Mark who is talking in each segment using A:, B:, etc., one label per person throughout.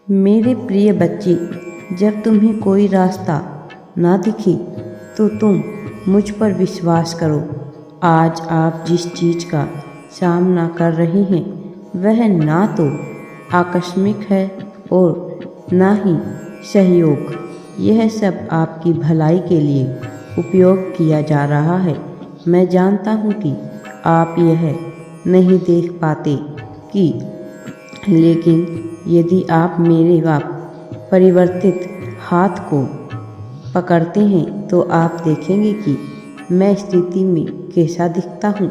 A: मेरे प्रिय बच्चे, जब तुम्हें कोई रास्ता ना दिखे तो तुम मुझ पर विश्वास करो। आज आप जिस चीज़ का सामना कर रहे हैं वह ना तो आकस्मिक है और ना ही सहयोग। यह सब आपकी भलाई के लिए उपयोग किया जा रहा है। मैं जानता हूँ कि आप यह नहीं देख पाते कि लेकिन यदि आप मेरे परिवर्तित हाथ को पकड़ते हैं तो आप देखेंगे कि मैं स्थिति में कैसा दिखता हूँ।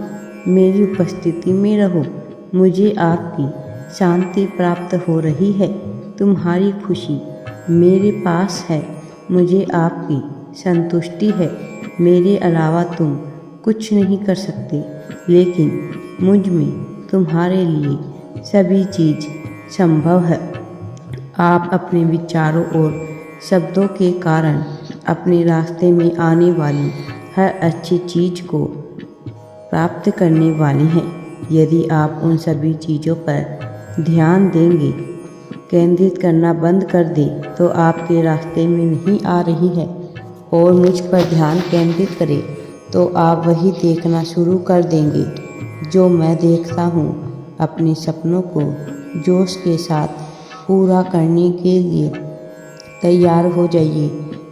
A: मेरी उपस्थिति में रहो, मुझे आपकी शांति प्राप्त हो रही है। तुम्हारी खुशी मेरे पास है, मुझे आपकी संतुष्टि है। मेरे अलावा तुम कुछ नहीं कर सकते, लेकिन मुझ में तुम्हारे लिए सभी चीज़ संभव है। आप अपने विचारों और शब्दों के कारण अपने रास्ते में आने वाली हर अच्छी चीज़ को प्राप्त करने वाले हैं। यदि आप उन सभी चीज़ों पर ध्यान देंगे, केंद्रित करना बंद कर दें तो आपके रास्ते में नहीं आ रही है और मुझ पर ध्यान केंद्रित करें तो आप वही देखना शुरू कर देंगे जो मैं देखता हूँ। अपने सपनों को जोश के साथ पूरा करने के लिए तैयार हो जाइए।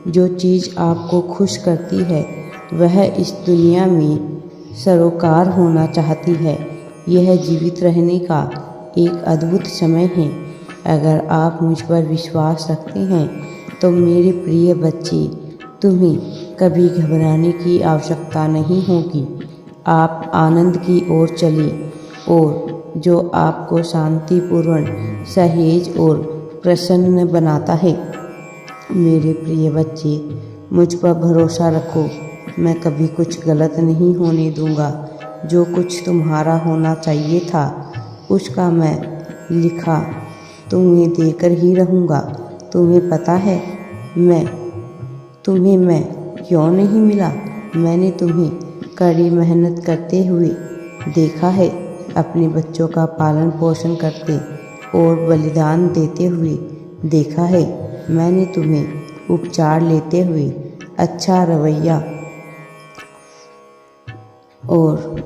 A: जो चीज़ आपको खुश करती है वह इस दुनिया में सरोकार होना चाहती है। यह जीवित रहने का एक अद्भुत समय है। अगर आप मुझ पर विश्वास रखते हैं तो मेरे प्रिय बच्चे, तुम्हें कभी घबराने की आवश्यकता नहीं होगी। आप आनंद की ओर चलें और जो आपको शांतिपूर्ण, सहेज और प्रसन्न बनाता है। मेरे प्रिय बच्चे, मुझ पर भरोसा रखो, मैं कभी कुछ गलत नहीं होने दूंगा। जो कुछ तुम्हारा होना चाहिए था उसका मैं लिखा तुम्हें देकर ही रहूँगा। तुम्हें पता है तुम्हें मैं क्यों नहीं मिला? मैंने तुम्हें कड़ी मेहनत करते हुए देखा है, अपने बच्चों का पालन पोषण करते और बलिदान देते हुए देखा है। मैंने तुम्हें उपचार लेते हुए अच्छा रवैया और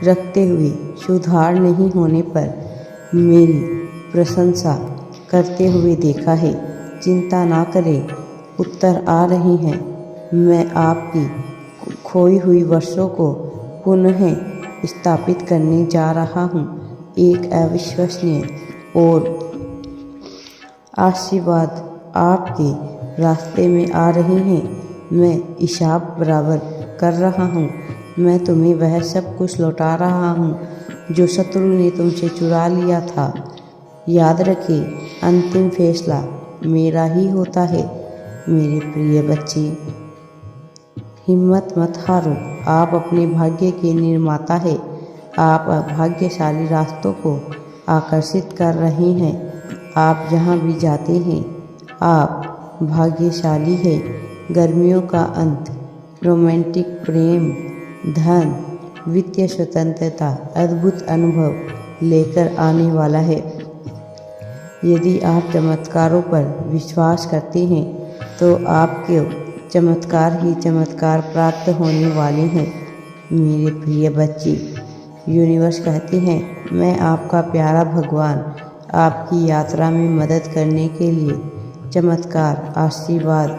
A: रखते हुए सुधार नहीं होने पर मेरी प्रशंसा करते हुए देखा है। चिंता ना करें, उत्तर आ रहे हैं। मैं आपकी खोई हुई वर्षों को पुनः स्थापित करने जा रहा हूँ। एक अविश्वसनीय और आशीर्वाद आपके रास्ते में आ रहे हैं। मैं हिसाब बराबर कर रहा हूँ। मैं तुम्हें वह सब कुछ लौटा रहा हूँ जो शत्रु ने तुमसे चुरा लिया था। याद रखें, अंतिम फैसला मेरा ही होता है। मेरे प्रिय बच्चे, हिम्मत मत हारो, आप अपने भाग्य के निर्माता हैं। आप भाग्यशाली रास्तों को आकर्षित कर रहे हैं। आप जहाँ भी जाते हैं आप भाग्यशाली हैं। गर्मियों का अंत, रोमांटिक प्रेम, धन, वित्तीय स्वतंत्रता, अद्भुत अनुभव लेकर आने वाला है। यदि आप चमत्कारों पर विश्वास करते हैं तो आपको चमत्कार ही चमत्कार प्राप्त होने वाले हैं। मेरे प्रिय बच्चे, यूनिवर्स कहते हैं, मैं आपका प्यारा भगवान आपकी यात्रा में मदद करने के लिए चमत्कार आशीर्वाद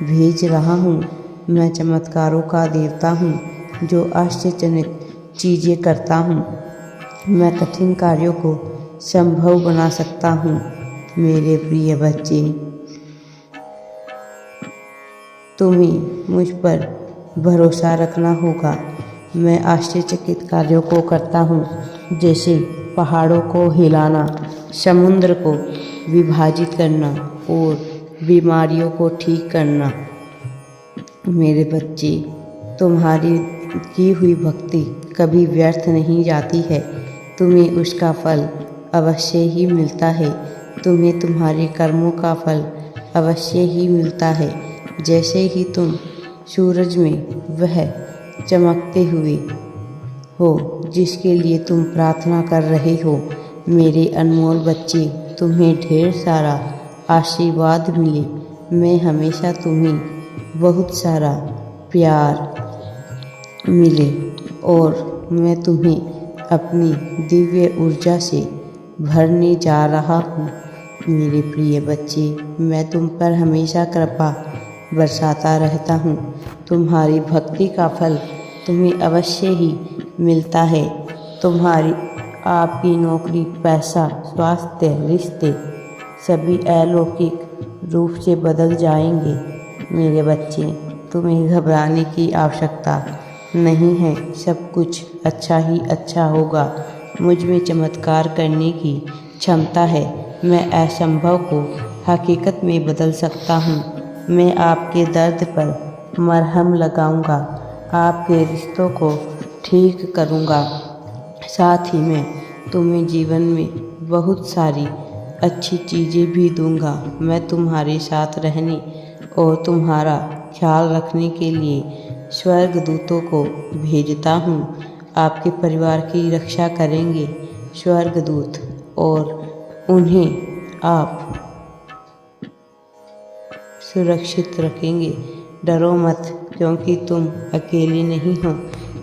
A: भेज रहा हूँ। मैं चमत्कारों का देवता हूँ जो आश्चर्यजनक चीज़ें करता हूँ। मैं कठिन कार्यों को संभव बना सकता हूँ। मेरे प्रिय बच्चे, तुम्हें मुझ पर भरोसा रखना होगा। मैं आश्चर्यचकित कार्यों को करता हूँ, जैसे पहाड़ों को हिलाना, समुद्र को विभाजित करना और बीमारियों को ठीक करना। मेरे बच्चे, तुम्हारी की हुई भक्ति कभी व्यर्थ नहीं जाती है। तुम्हें उसका फल अवश्य ही मिलता है। तुम्हें तुम्हारे कर्मों का फल अवश्य ही मिलता है। जैसे ही तुम सूरज में वह चमकते हुए हो जिसके लिए तुम प्रार्थना कर रहे हो। मेरे अनमोल बच्चे, तुम्हें ढेर सारा आशीर्वाद मिले। मैं हमेशा तुम्हें बहुत सारा प्यार मिले और मैं तुम्हें अपनी दिव्य ऊर्जा से भरने जा रहा हूँ। मेरे प्रिय बच्चे, मैं तुम पर हमेशा कृपा बरसाता रहता हूँ। तुम्हारी भक्ति का फल तुम्हें अवश्य ही मिलता है। तुम्हारी आपकी नौकरी, पैसा, स्वास्थ्य, रिश्ते सभी अलौकिक रूप से बदल जाएंगे। मेरे बच्चे, तुम्हें घबराने की आवश्यकता नहीं है। सब कुछ अच्छा ही अच्छा होगा। मुझ में चमत्कार करने की क्षमता है। मैं असंभव को हकीकत में बदल सकता हूँ। मैं आपके दर्द पर मरहम लगाऊंगा, आपके रिश्तों को ठीक करूंगा। साथ ही मैं तुम्हें जीवन में बहुत सारी अच्छी चीज़ें भी दूंगा। मैं तुम्हारे साथ रहने और तुम्हारा ख्याल रखने के लिए स्वर्गदूतों को भेजता हूँ। आपके परिवार की रक्षा करेंगे स्वर्गदूत और उन्हें आप सुरक्षित रखेंगे। डरो मत, क्योंकि तुम अकेले नहीं हो।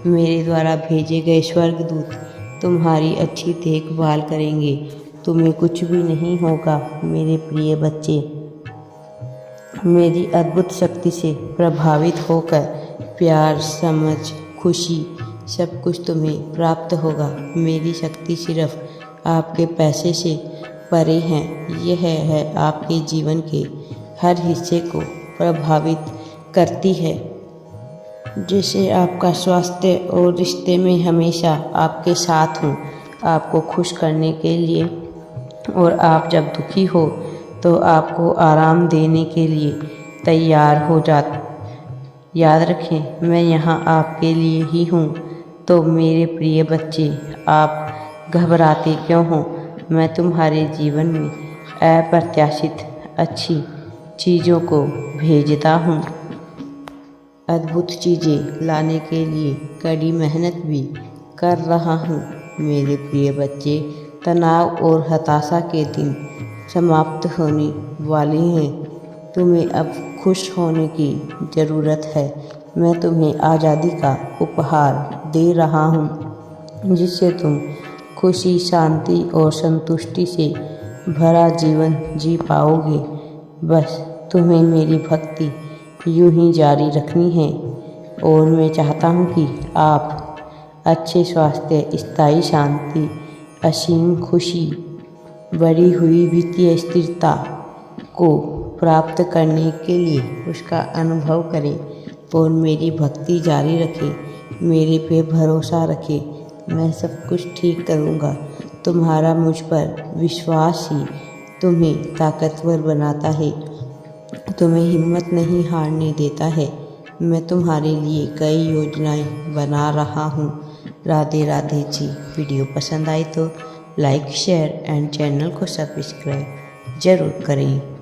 A: मेरे द्वारा भेजे गए स्वर्गदूत तुम्हारी अच्छी देखभाल करेंगे। तुम्हें कुछ भी नहीं होगा। मेरे प्रिय बच्चे, मेरी अद्भुत शक्ति से प्रभावित होकर प्यार, समझ, खुशी सब कुछ तुम्हें प्राप्त होगा। मेरी शक्ति सिर्फ आपके पैसे से परे हैं। यह है आपके जीवन के हर हिस्से को प्रभावित करती है। जैसे आपका स्वास्थ्य और रिश्ते में हमेशा आपके साथ हूँ, आपको खुश करने के लिए। और आप जब दुखी हो तो आपको आराम देने के लिए तैयार हो जाते। याद रखें, मैं यहाँ आपके लिए ही हूँ। तो मेरे प्रिय बच्चे, आप घबराते क्यों हो? मैं तुम्हारे जीवन में अप्रत्याशित अच्छी चीज़ों को भेजता हूँ। अद्भुत चीज़ें लाने के लिए कड़ी मेहनत भी कर रहा हूँ। मेरे प्रिय बच्चे, तनाव और हताशा के दिन समाप्त होने वाले हैं। तुम्हें अब खुश होने की ज़रूरत है। मैं तुम्हें आज़ादी का उपहार दे रहा हूँ, जिससे तुम खुशी, शांति और संतुष्टि से भरा जीवन जी पाओगे। बस तुम्हें मेरी भक्ति यूं ही जारी रखनी है। और मैं चाहता हूँ कि आप अच्छे स्वास्थ्य, स्थायी शांति, असीम खुशी, बढ़ी हुई वित्तीय स्थिरता को प्राप्त करने के लिए उसका अनुभव करें और मेरी भक्ति जारी रखें। मेरे पे भरोसा रखें। मैं सब कुछ ठीक करूँगा। तुम्हारा मुझ पर विश्वास ही तुम्हें ताकतवर बनाता है, तुम्हें हिम्मत नहीं हारने देता है। मैं तुम्हारे लिए कई योजनाएं बना रहा हूँ। राधे राधे जी। वीडियो पसंद आई तो लाइक, शेयर एंड चैनल को सब्सक्राइब ज़रूर करें।